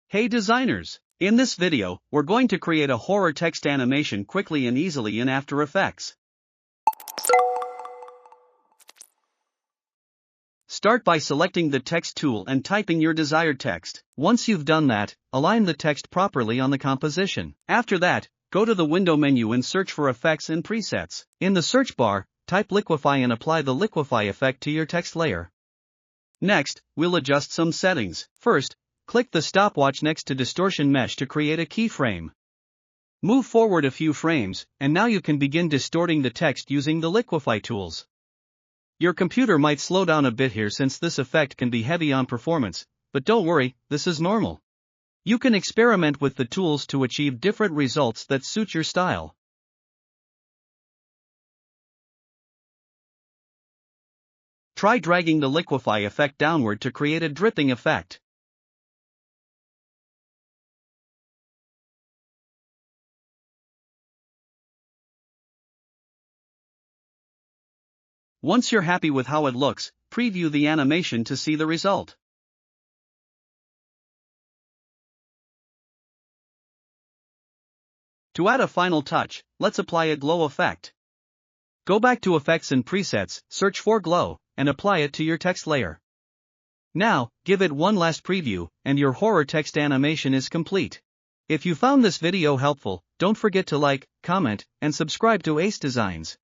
Hey designers! In this video, we're going to create a horror text animation quickly and easily in After Effects. Start by selecting the text tool and typing your desired text. Once you've done that, align the text properly on the composition. After that, go to the window menu and search for effects and presets. In the search bar, type liquify and apply the liquify effect to your text layer. Next, we'll adjust some settings. First, click the stopwatch next to distortion mesh to create a keyframe. Move forward a few frames, and now you can begin distorting the text using the liquify tools. Your computer might slow down a bit here since this effect can be heavy on performance, but don't worry, this is normal. You can experiment with the tools to achieve different results that suit your style. Try dragging the liquify effect downward to create a dripping effect. Once you're happy with how it looks, preview the animation to see the result. To add a final touch, let's apply a glow effect. Go back to Effects and Presets, search for Glow, and apply it to your text layer. Now, give it one last preview, and your horror text animation is complete. If you found this video helpful, don't forget to like, comment, and subscribe to Ace Designs.